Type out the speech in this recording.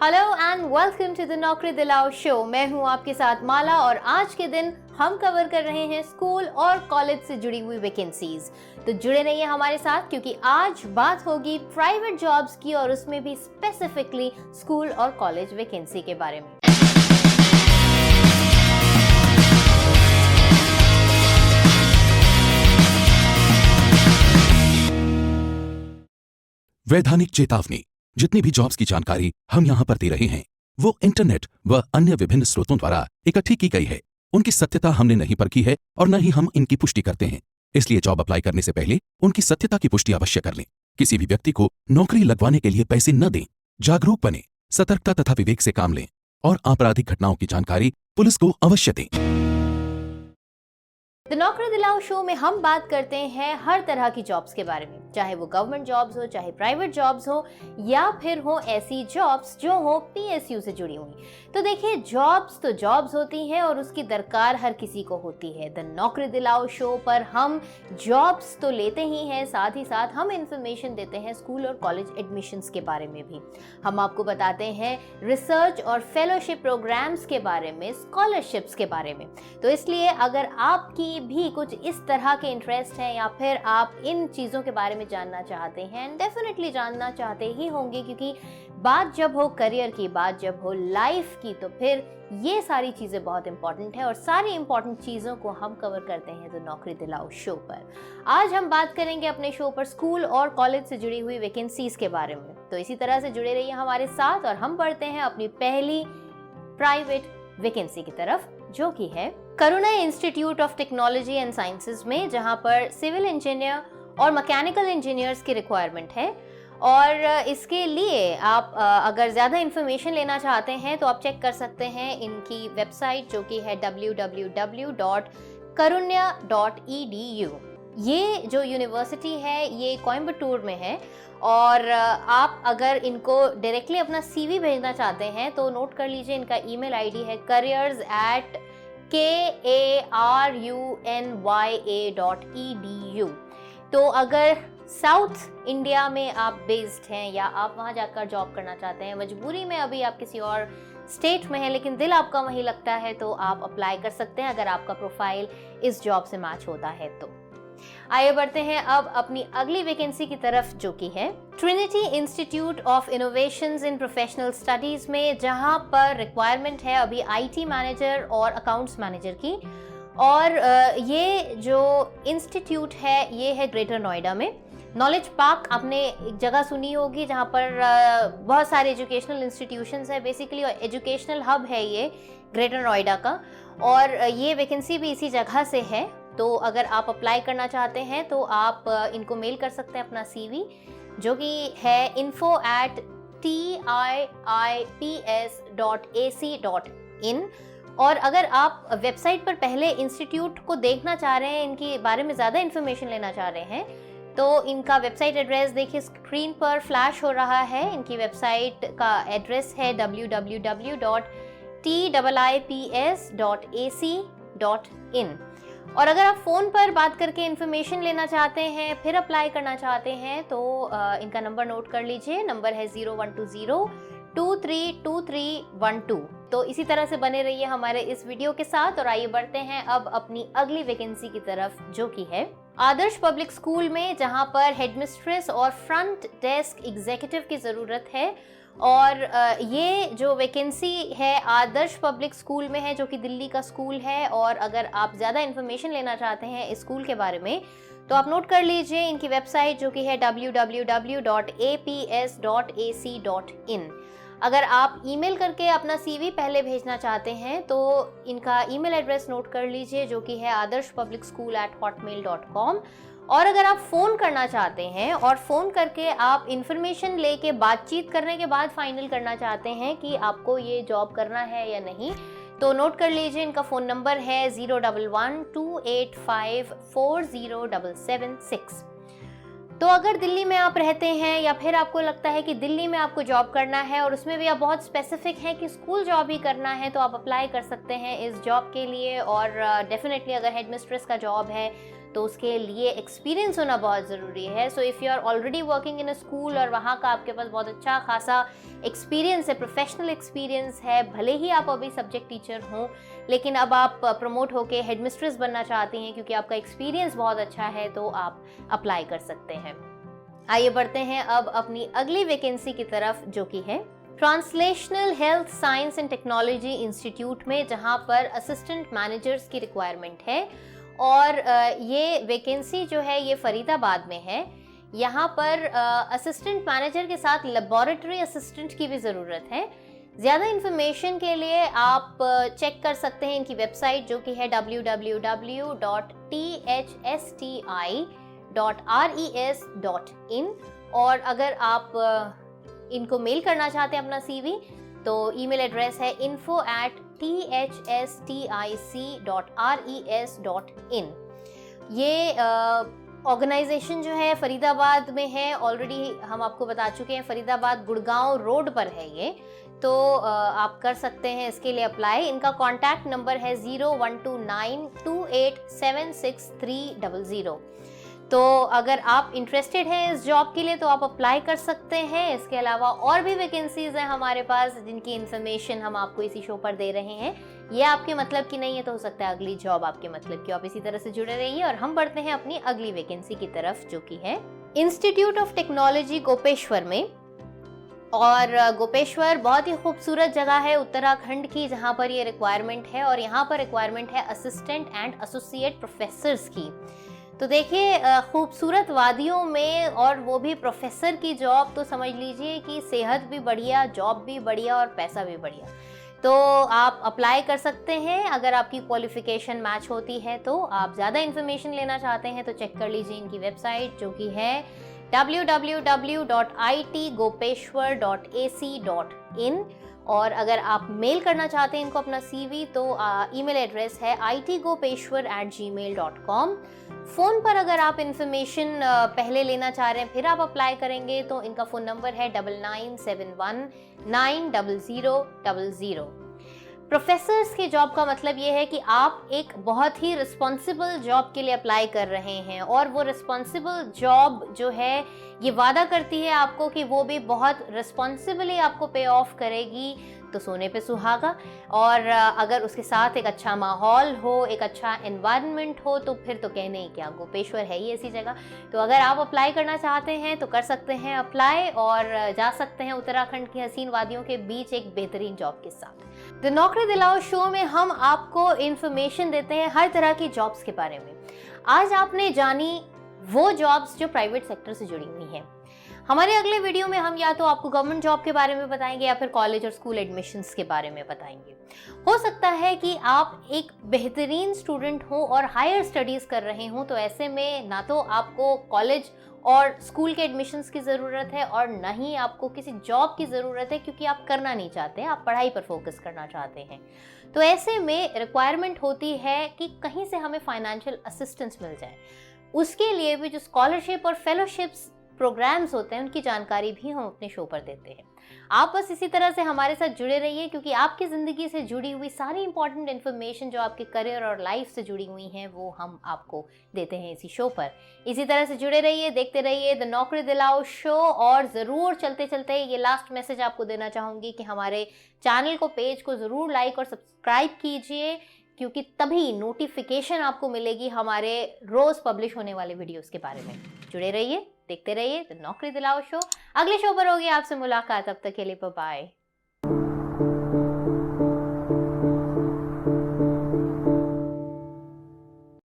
Hello and welcome to the Naukri Dilao show. मैं हूं आपके साथ माला और आज के दिन हम कवर कर रहे हैं स्कूल और कॉलेज से जुड़ी हुई वैकेंसीज। तो जुड़े रहिए हमारे साथ क्योंकि आज बात होगी प्राइवेट जॉब्स की और उसमें भी स्पेसिफिकली स्कूल और कॉलेज वैकेंसी के बारे में। वैधानिक चेतावनी। जितनी भी जॉब्स की जानकारी हम यहाँ पर दे रहे हैं वो इंटरनेट व अन्य विभिन्न स्रोतों द्वारा इकट्ठी की गई है। उनकी सत्यता हमने नहीं परखी है और न ही हम इनकी पुष्टि करते हैं। इसलिए जॉब अप्लाई करने से पहले उनकी सत्यता की पुष्टि अवश्य कर लें। किसी भी व्यक्ति को नौकरी लगवाने के लिए पैसे न दें। जागरूक बने, सतर्कता तथा विवेक से काम लें और आपराधिक घटनाओं की जानकारी पुलिस को अवश्य दें। द नौकरी दिलाओ शो में हम बात करते हैं हर तरह की जॉब्स के बारे में, चाहे वो गवर्नमेंट जॉब्स हो, चाहे प्राइवेट जॉब्स हो या फिर हो ऐसी जॉब्स जो हो पीएसयू से जुड़ी हुई। तो देखिए, जॉब्स तो जॉब्स होती हैं और उसकी दरकार हर किसी को होती है। द नौकरी दिलाओ शो पर हम जॉब्स तो लेते ही हैं, साथ ही साथ हम इंफॉर्मेशन देते हैं स्कूल और कॉलेज एडमिशन्स के बारे में भी। हम आपको बताते हैं रिसर्च और फेलोशिप प्रोग्राम्स के बारे में, स्कॉलरशिप्स के बारे में। तो इसलिए अगर आपकी भी कुछ इस तरह के इंटरेस्ट है या फिर आप इन चीज़ों के बारे में जानना चाहते हैं, डेफिनेटली जानना चाहते ही होंगे, क्योंकि बात जब हो करियर की, बात जब हो लाइफ की, तो फिर ये सारी चीज़ें बहुत इंपॉर्टेंट है और सारी इंपॉर्टेंट चीज़ों को हम कवर करते हैं तो नौकरी दिलाओ शो पर। आज हम बात करेंगे अपने शो पर स्कूल और कॉलेज से जुड़ी हुई वैकेंसीज के बारे में। तो इसी तरह से जुड़े रहिए हमारे साथ और हम बढ़ते हैं अपनी पहली प्राइवेट वैकेंसी की तरफ, जो कि है Karuna institute of technology and sciences में, जहां पर सिविल इंजीनियर और मैकेनिकल इंजीनियर्स की रिक्वायरमेंट है। और इसके लिए आप अगर ज़्यादा इन्फॉर्मेशन लेना चाहते हैं तो आप चेक कर सकते हैं इनकी वेबसाइट, जो कि है www.karunya.edu। ये जो यूनिवर्सिटी है ये कोयम्बटूर में है और आप अगर इनको डायरेक्टली अपना सीवी भेजना चाहते हैं तो नोट कर लीजिए, इनका ईमेल आईडी है carunya.edu। तो अगर साउथ इंडिया में आप बेस्ड हैं या आप वहाँ जाकर जॉब करना चाहते हैं, मजबूरी में अभी आप किसी और स्टेट में हैं लेकिन दिल आपका वहीं लगता है, तो आप अप्लाई कर सकते हैं अगर आपका प्रोफाइल इस जॉब से मैच होता है तो। आइए बढ़ते हैं अब अपनी अगली वैकेंसी की तरफ, जो कि है Trinity institute of innovations in professional studies में, जहां पर रिक्वायरमेंट है अभी आईटी मैनेजर और अकाउंट्स मैनेजर की। और ये जो इंस्टीट्यूट है ये है ग्रेटर नोएडा में। नॉलेज पार्क आपने एक जगह सुनी होगी जहाँ पर बहुत सारे एजुकेशनल इंस्टीट्यूशंस है, बेसिकली एजुकेशनल हब है ये ग्रेटर नोएडा का। और ये वैकेंसी भी इसी जगह से है। तो अगर आप अप्लाई करना चाहते हैं तो आप इनको मेल कर सकते हैं अपना सीवी, जो कि है info@tiips.ac.in। और अगर आप वेबसाइट पर पहले इंस्टीट्यूट को देखना चाह रहे हैं, इनके बारे में ज़्यादा इन्फॉर्मेशन लेना चाह रहे हैं, तो इनका वेबसाइट एड्रेस देखिए स्क्रीन पर फ्लैश हो रहा है। इनकी वेबसाइट का एड्रेस है www.tiips.ac.in। और अगर आप फ़ोन पर बात करके इन्फॉर्मेशन लेना चाहते हैं, फिर अप्लाई करना चाहते हैं, तो इनका नंबर नोट कर लीजिए। नंबर है 0120232312। तो इसी तरह से बने रहिए हमारे इस वीडियो के साथ और आइए बढ़ते हैं अब अपनी अगली वैकेंसी की तरफ, जो कि है आदर्श पब्लिक स्कूल में, जहां पर हेडमिस्ट्रेस और फ्रंट डेस्क एग्जीक्यूटिव की ज़रूरत है। और ये जो वैकेंसी है आदर्श पब्लिक स्कूल में है, जो कि दिल्ली का स्कूल है। और अगर आप ज़्यादा इन्फॉर्मेशन लेना चाहते हैं इस स्कूल के बारे में तो आप नोट कर लीजिए इनकी वेबसाइट, जो कि है www.aps.ac.in। अगर आप ईमेल करके अपना सीवी पहले भेजना चाहते हैं तो इनका ईमेल एड्रेस नोट कर लीजिए, जो कि है adarshpublicschool@hotmail.com। और अगर आप फ़ोन करना चाहते हैं और फ़ोन करके आप इन्फॉर्मेशन लेके बातचीत करने के बाद फाइनल करना चाहते हैं कि आपको ये जॉब करना है या नहीं, तो नोट कर लीजिए इनका फ़ोन नंबर है 01128540776। तो अगर दिल्ली में आप रहते हैं या फिर आपको लगता है कि दिल्ली में आपको जॉब करना है और उसमें भी आप बहुत स्पेसिफिक हैं कि स्कूल जॉब ही करना है, तो आप अप्लाई कर सकते हैं इस जॉब के लिए। और डेफिनेटली अगर हेडमिस्ट्रेस का जॉब है तो उसके लिए एक्सपीरियंस होना बहुत ज़रूरी है। So if you are already working in a school और वहाँ का आपके पास बहुत अच्छा खासा एक्सपीरियंस है, प्रोफेशनल एक्सपीरियंस है, भले ही आप अभी सब्जेक्ट टीचर हों, लेकिन अब आप प्रमोट होके हेडमिस्ट्रेस बनना चाहती हैं क्योंकि आपका एक्सपीरियंस बहुत अच्छा है, तो आप अप्लाई कर सकते हैं। आइए बढ़ते हैं अब अपनी अगली वैकेंसी की तरफ, जो कि है translational health science and technology institute में, जहां पर असिस्टेंट मैनेजर्स की रिक्वायरमेंट है। और ये वैकेंसी जो है ये फरीदाबाद में है। यहाँ पर असिस्टेंट मैनेजर के साथ लेबोरेटरी असिस्टेंट की भी ज़रूरत है। ज़्यादा इन्फॉर्मेशन के लिए आप चेक कर सकते हैं इनकी वेबसाइट, जो कि है www.thsti.res.in। और अगर आप इनको मेल करना चाहते हैं अपना CV, तो ईमेल एड्रेस है info@thstic.res.in। ये ऑर्गेनाइजेशन जो है फरीदाबाद में है, ऑलरेडी हम आपको बता चुके हैं, फरीदाबाद गुड़गांव रोड पर है ये। तो आप कर सकते हैं इसके लिए अप्लाई। इनका कॉन्टैक्ट नंबर है 0129287630। तो अगर आप इंटरेस्टेड हैं इस जॉब के लिए तो आप अप्लाई कर सकते हैं। इसके अलावा और भी वैकेंसीज हैं हमारे पास, जिनकी इन्फॉर्मेशन हम आपको इसी शो पर दे रहे हैं। ये आपके मतलब की नहीं है तो हो सकता है अगली जॉब आपके मतलब की। आप इसी तरह से जुड़े रहिए और हम बढ़ते हैं अपनी अगली वैकेंसी की तरफ, जो कि है इंस्टीट्यूट ऑफ टेक्नोलॉजी गोपेश्वर में। और गोपेश्वर बहुत ही खूबसूरत जगह है उत्तराखंड की, जहाँ पर ये रिक्वायरमेंट है। और यहाँ पर रिक्वायरमेंट है असिस्टेंट एंड एसोसिएट प्रोफेसर्स की। तो देखिए, खूबसूरत वादियों में और वो भी प्रोफेसर की जॉब, तो समझ लीजिए कि सेहत भी बढ़िया, जॉब भी बढ़िया और पैसा भी बढ़िया। तो आप अप्लाई कर सकते हैं अगर आपकी क्वालिफिकेशन मैच होती है तो। आप ज़्यादा इन्फॉर्मेशन लेना चाहते हैं तो चेक कर लीजिए इनकी वेबसाइट, जो कि है www.itgopeshwar.ac.in। और अगर आप मेल करना चाहते हैं इनको अपना CV, तो ईमेल एड्रेस है itgopeshwar@gmail.com। फ़ोन पर अगर आप इन्फॉर्मेशन पहले लेना चाह रहे हैं फिर आप अप्लाई करेंगे, तो इनका फ़ोन नंबर है 9971900000। प्रोफेसर्स की जॉब का मतलब ये है कि आप एक बहुत ही रिस्पॉन्सिबल जॉब के लिए अप्लाई कर रहे हैं। और वो रिस्पॉन्सिबल जॉब जो है ये वादा करती है आपको कि वो भी बहुत रिस्पॉन्सिबली आपको पे ऑफ करेगी, तो सोने पे सुहागा। और अगर उसके साथ एक अच्छा माहौल हो, एक अच्छा एनवायरनमेंट हो, तो फिर तो कहने ही क्या, गोपेश्वर है ही ऐसी जगह। तो अगर आप अप्लाई करना चाहते हैं तो कर सकते हैं अप्लाई और जा सकते हैं उत्तराखंड की हसीन वादियों के बीच एक बेहतरीन जॉब के साथ। द नौकरी दिलाओ शो में हम आपको इन्फॉर्मेशन देते हैं हर तरह की जॉब्स के बारे में। आज आपने जानी वो जॉब्स जो प्राइवेट सेक्टर से जुड़ी हुई हैं। हमारे अगले वीडियो में हम या तो आपको गवर्नमेंट जॉब के बारे में बताएंगे या फिर कॉलेज और स्कूल एडमिशन्स के बारे में बताएंगे। हो सकता है कि आप एक बेहतरीन स्टूडेंट हो और हायर स्टडीज़ कर रहे हो, तो ऐसे में ना तो आपको कॉलेज और स्कूल के एडमिशन्स की ज़रूरत है और ना ही आपको किसी जॉब की ज़रूरत है, क्योंकि आप करना नहीं चाहते, आप पढ़ाई पर फोकस करना चाहते हैं। तो ऐसे में रिक्वायरमेंट होती है कि कहीं से हमें फाइनेंशियल असिस्टेंस मिल जाए। उसके लिए भी जो स्कॉलरशिप और फेलोशिप्स प्रोग्राम्स होते हैं उनकी जानकारी भी हम अपने शो पर देते हैं। आप बस इसी तरह से हमारे साथ जुड़े रहिए, क्योंकि आपकी ज़िंदगी से जुड़ी हुई सारी इंपॉर्टेंट इन्फॉर्मेशन जो आपके करियर और लाइफ से जुड़ी हुई हैं वो हम आपको देते हैं इसी शो पर। इसी तरह से जुड़े रहिए, देखते रहिए द नौकरी दिलाओ शो। और ज़रूर चलते चलते ये लास्ट मैसेज आपको देना चाहूँगी कि हमारे चैनल को, पेज को ज़रूर लाइक और सब्सक्राइब कीजिए, क्योंकि तभी नोटिफिकेशन आपको मिलेगी हमारे रोज़ पब्लिश होने वाले वीडियोस के बारे में। जुड़े रहिए, देखते रहिए द नौकरी दिलाओ शो। अगले शो पर होगी आपसे मुलाकात, तब तक के लिए बाय।